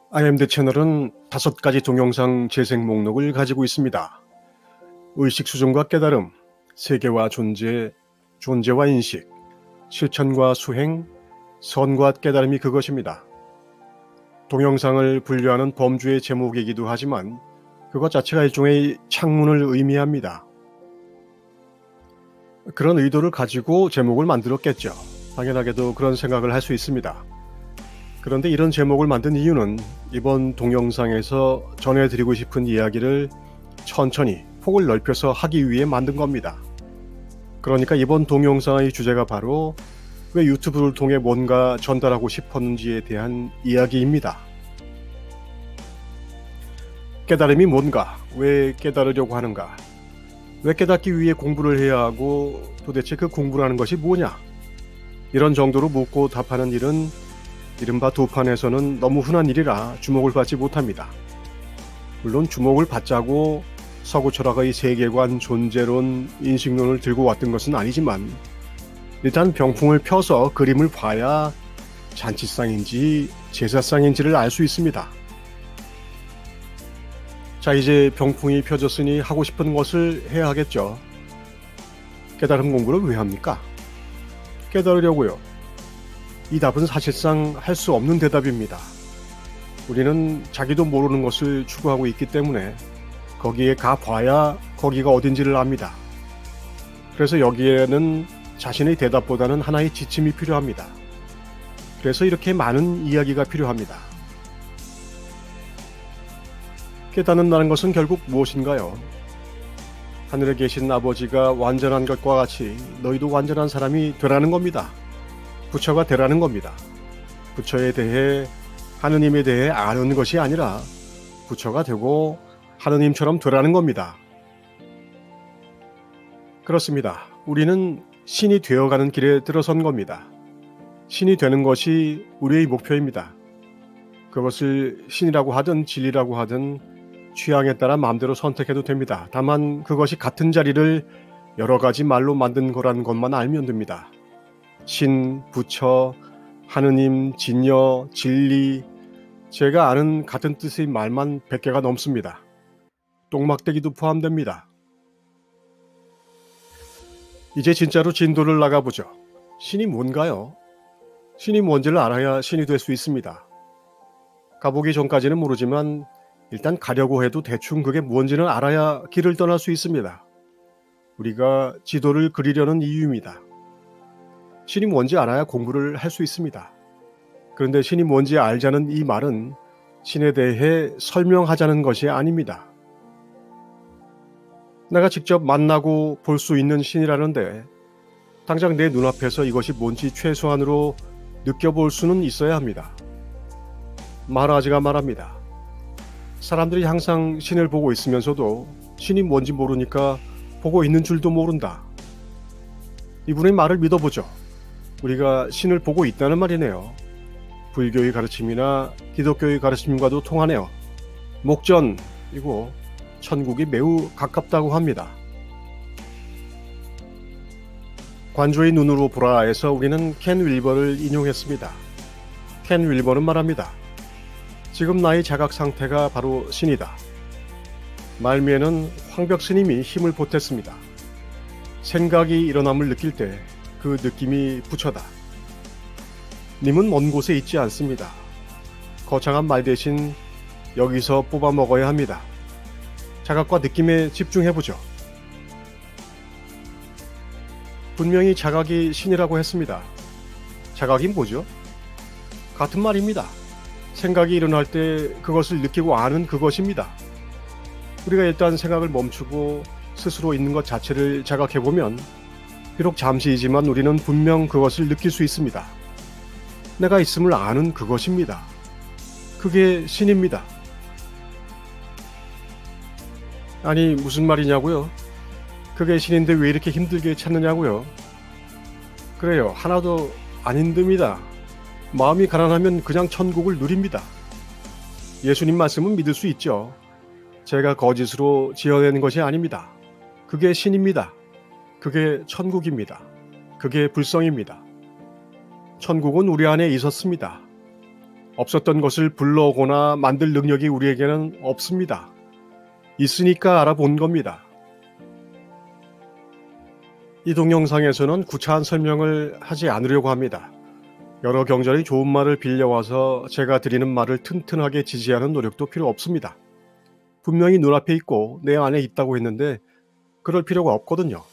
IMD 채널은 5가지 동영상 재생 목록을 가지고 있습니다. 의식 수준과 깨달음, 세계와 존재, 존재와 인식, 실천과 수행, 선과 깨달음이 그것입니다. 동영상을 분류하는 범주의 제목이기도 하지만 그것 자체가 일종의 창문을 의미합니다. 그런 의도를 가지고 제목을 만들었겠죠. 당연하게도 그런 생각을 할 수 있습니다. 그런데 이런 제목을 만든 이유는 이번 동영상에서 전해드리고 싶은 이야기를 천천히 폭을 넓혀서 하기 위해 만든 겁니다. 그러니까 이번 동영상의 주제가 바로 왜 유튜브를 통해 뭔가 전달하고 싶었는지에 대한 이야기입니다. 깨달음이 뭔가, 왜 깨달으려고 하는가, 왜 깨닫기 위해 공부를 해야 하고 도대체 그 공부라는 것이 뭐냐, 이런 정도로 묻고 답하는 일은 이른바 도판에서는 너무 흔한 일이라 주목을 받지 못합니다. 물론 주목을 받자고 서구 철학의 세계관, 존재론, 인식론을 들고 왔던 것은 아니지만 일단 병풍을 펴서 그림을 봐야 잔치상인지 제사상인지를 알 수 있습니다. 자, 이제 병풍이 펴졌으니 하고 싶은 것을 해야 하겠죠. 깨달음 공부를 왜 합니까? 깨달으려고요. 이 답은 사실상 할 수 없는 대답입니다. 우리는 자기도 모르는 것을 추구하고 있기 때문에 거기에 가봐야 거기가 어딘지를 압니다. 그래서 여기에는 자신의 대답보다는 하나의 지침이 필요합니다. 그래서 이렇게 많은 이야기가 필요합니다. 깨닫는다는 것은 결국 무엇인가요? 하늘에 계신 아버지가 완전한 것과 같이 너희도 완전한 사람이 되라는 겁니다. 부처가 되라는 겁니다. 부처에 대해, 하느님에 대해 아는 것이 아니라 부처가 되고 하느님처럼 되라는 겁니다. 그렇습니다. 우리는 신이 되어가는 길에 들어선 겁니다. 신이 되는 것이 우리의 목표입니다. 그것을 신이라고 하든 진리라고 하든 취향에 따라 마음대로 선택해도 됩니다. 다만 그것이 같은 자리를 여러 가지 말로 만든 거라는 것만 알면 됩니다. 신, 부처, 하느님, 진여, 진리, 제가 아는 같은 뜻의 말만 100개가 넘습니다. 똥막대기도 포함됩니다. 이제 진짜로 진도를 나가보죠. 신이 뭔가요? 신이 뭔지를 알아야 신이 될 수 있습니다. 가보기 전까지는 모르지만 일단 가려고 해도 대충 그게 뭔지는 알아야 길을 떠날 수 있습니다. 우리가 지도를 그리려는 이유입니다. 신이 뭔지 알아야 공부를 할 수 있습니다. 그런데 신이 뭔지 알자는 이 말은 신에 대해 설명하자는 것이 아닙니다. 내가 직접 만나고 볼 수 있는 신이라는데 당장 내 눈앞에서 이것이 뭔지 최소한으로 느껴볼 수는 있어야 합니다. 마하라지가 말합니다. 사람들이 항상 신을 보고 있으면서도 신이 뭔지 모르니까 보고 있는 줄도 모른다. 이분의 말을 믿어보죠. 우리가 신을 보고 있다는 말이네요. 불교의 가르침이나 기독교의 가르침과도 통하네요. 목전이고 천국이 매우 가깝다고 합니다. 관조의 눈으로 보라에서 우리는 켄 윌버를 인용했습니다. 켄 윌버는 말합니다. 지금 나의 자각 상태가 바로 신이다. 말미에는 황벽 스님이 힘을 보탰습니다. 생각이 일어남을 느낄 때 그 느낌이 부처다. 님은 먼 곳에 있지 않습니다. 거창한 말 대신 여기서 뽑아 먹어야 합니다. 자각과 느낌에 집중해보죠. 분명히 자각이 신이라고 했습니다. 자각이 뭐죠? 같은 말입니다. 생각이 일어날 때 그것을 느끼고 아는 그것입니다. 우리가 일단 생각을 멈추고 스스로 있는 것 자체를 자각해보면 비록 잠시이지만 우리는 분명 그것을 느낄 수 있습니다. 내가 있음을 아는 그것입니다. 그게 신입니다. 아니, 무슨 말이냐고요? 그게 신인데 왜 이렇게 힘들게 찾느냐고요? 그래요, 하나도 안 힘듭니다. 마음이 가난하면 그냥 천국을 누립니다. 예수님 말씀은 믿을 수 있죠. 제가 거짓으로 지어낸 것이 아닙니다. 그게 신입니다. 그게 천국입니다. 그게 불성입니다. 천국은 우리 안에 있었습니다. 없었던 것을 불러오거나 만들 능력이 우리에게는 없습니다. 있으니까 알아본 겁니다. 이 동영상에서는 구차한 설명을 하지 않으려고 합니다. 여러 경전이 좋은 말을 빌려와서 제가 드리는 말을 튼튼하게 지지하는 노력도 필요 없습니다. 분명히 눈앞에 있고 내 안에 있다고 했는데 그럴 필요가 없거든요.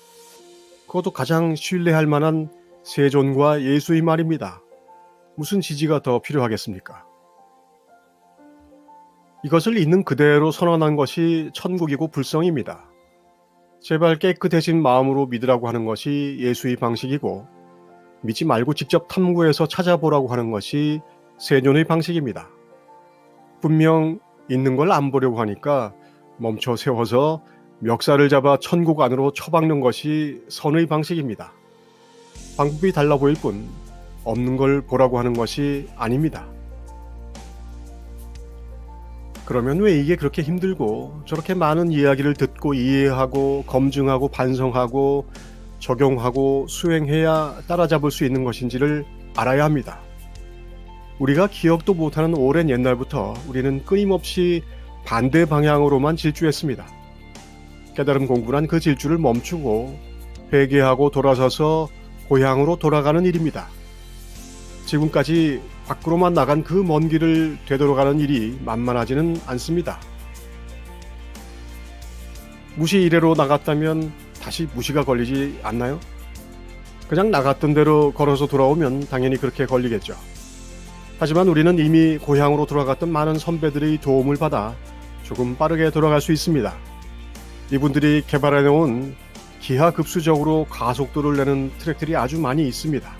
그것도 가장 신뢰할 만한 세존과 예수의 말입니다. 무슨 지지가 더 필요하겠습니까? 이것을 있는 그대로 선언한 것이 천국이고 불성입니다. 제발 깨끗해진 마음으로 믿으라고 하는 것이 예수의 방식이고 믿지 말고 직접 탐구해서 찾아보라고 하는 것이 세존의 방식입니다. 분명 있는 걸 안 보려고 하니까 멈춰 세워서 멱살을 잡아 천국 안으로 처박는 것이 선의 방식입니다. 방법이 달라 보일 뿐 없는 걸 보라고 하는 것이 아닙니다. 그러면 왜 이게 그렇게 힘들고 저렇게 많은 이야기를 듣고 이해하고 검증하고 반성하고 적용하고 수행해야 따라잡을 수 있는 것인지를 알아야 합니다. 우리가 기억도 못하는 오랜 옛날부터 우리는 끊임없이 반대 방향으로만 질주했습니다. 깨달음 공부란 그 질주를 멈추고 회개하고 돌아서서 고향으로 돌아가는 일입니다. 지금까지 밖으로만 나간 그 먼 길을 되돌아가는 일이 만만하지는 않습니다. 무시 이래로 나갔다면 다시 무시가 걸리지 않나요? 그냥 나갔던 대로 걸어서 돌아오면 당연히 그렇게 걸리겠죠. 하지만 우리는 이미 고향으로 돌아갔던 많은 선배들의 도움을 받아 조금 빠르게 돌아갈 수 있습니다. 이분들이 개발해놓은 기하급수적으로 가속도를 내는 트랙들이 아주 많이 있습니다.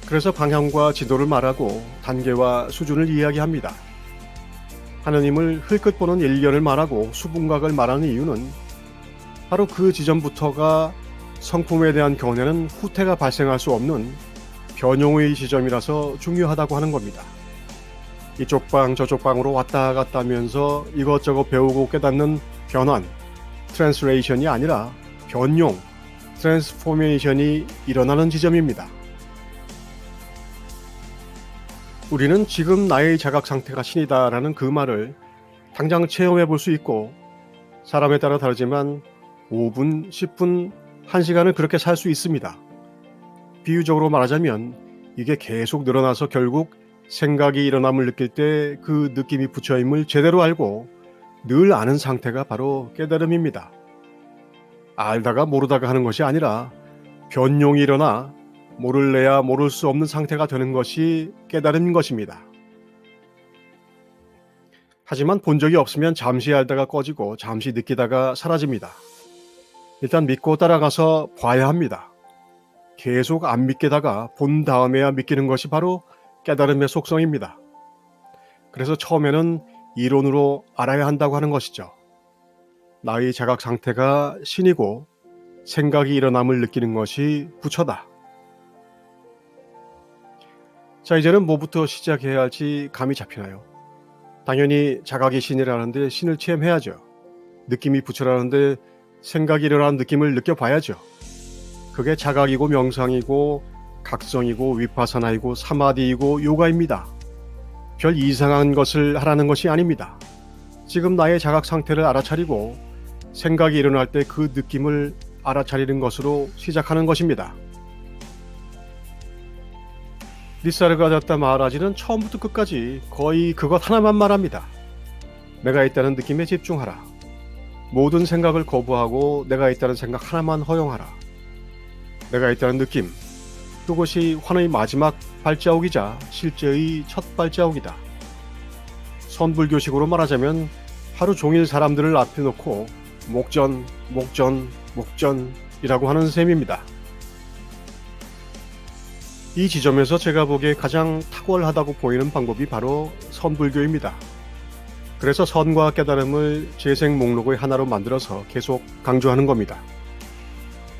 그래서 방향과 지도를 말하고 단계와 수준을 이야기합니다. 하느님을 흘끗 보는 일견을 말하고 수분각을 말하는 이유는 바로 그 지점부터가 성품에 대한 견해는 후퇴가 발생할 수 없는 변용의 지점이라서 중요하다고 하는 겁니다. 이쪽 방 저쪽 방으로 왔다 갔다 하면서 이것저것 배우고 깨닫는 변환, 트랜스레이션이 아니라 변용, 트랜스포메이션이 일어나는 지점입니다. 우리는 지금 나의 자각 상태가 신이다라는 그 말을 당장 체험해 볼 수 있고 사람에 따라 다르지만 5분, 10분, 1시간을 그렇게 살 수 있습니다. 비유적으로 말하자면 이게 계속 늘어나서 결국 생각이 일어남을 느낄 때 그 느낌이 부처임을 제대로 알고 늘 아는 상태가 바로 깨달음입니다. 알다가 모르다가 하는 것이 아니라 변용이 일어나 모를래야 모를 수 없는 상태가 되는 것이 깨달음인 것입니다. 하지만 본 적이 없으면 잠시 알다가 꺼지고 잠시 느끼다가 사라집니다. 일단 믿고 따라가서 봐야 합니다. 계속 안 믿게다가 본 다음에야 믿기는 것이 바로 깨달음의 속성입니다. 그래서 처음에는 이론으로 알아야 한다고 하는 것이죠. 나의 자각 상태가 신이고 생각이 일어남을 느끼는 것이 부처다. 자, 이제는 뭐부터 시작해야 할지 감이 잡히나요? 당연히 자각이 신이라는데 신을 체험해야죠. 느낌이 부처라는데 생각이 일어나는 느낌을 느껴봐야죠. 그게 자각이고 명상이고 각성이고 위파사나이고 사마디이고 요가입니다. 별 이상한 것을 하라는 것이 아닙니다. 지금 나의 자각 상태를 알아차리고 생각이 일어날 때 그 느낌을 알아차리는 것으로 시작하는 것입니다. 니사르가다타 마하라지는 처음부터 끝까지 거의 그것 하나만 말합니다. 내가 있다는 느낌에 집중하라. 모든 생각을 거부하고 내가 있다는 생각 하나만 허용하라. 내가 있다는 느낌, 그것이 환의 마지막 발자국이자 실제의 첫 발자국이다. 선불교식으로 말하자면 하루 종일 사람들을 앞에 놓고 목전, 목전, 목전이라고 하는 셈입니다. 이 지점에서 제가 보기에 가장 탁월하다고 보이는 방법이 바로 선불교입니다. 그래서 선과 깨달음을 재생 목록의 하나로 만들어서 계속 강조하는 겁니다.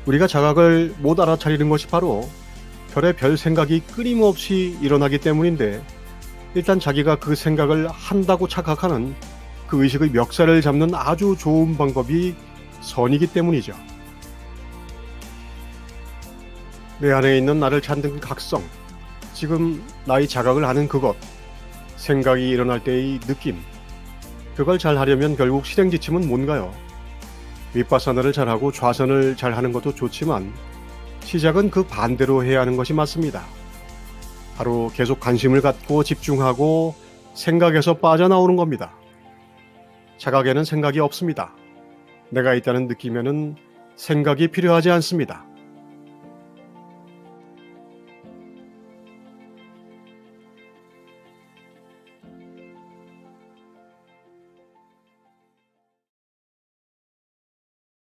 우리가 자각을 못 알아차리는 것이 바로 별의 별 생각이 끊임없이 일어나기 때문인데 일단 자기가 그 생각을 한다고 착각하는 그 의식의 멱살을 잡는 아주 좋은 방법이 선이기 때문이죠. 내 안에 있는 나를 찾는 각성, 지금 나의 자각을 하는 그것, 생각이 일어날 때의 느낌, 그걸 잘 하려면 결국 실행지침은 뭔가요? 윗바사나를 잘하고 좌선을 잘하는 것도 좋지만 시작은 그 반대로 해야 하는 것이 맞습니다. 바로 계속 관심을 갖고 집중하고 생각에서 빠져나오는 겁니다. 자각에는 생각이 없습니다. 내가 있다는 느낌에는 생각이 필요하지 않습니다.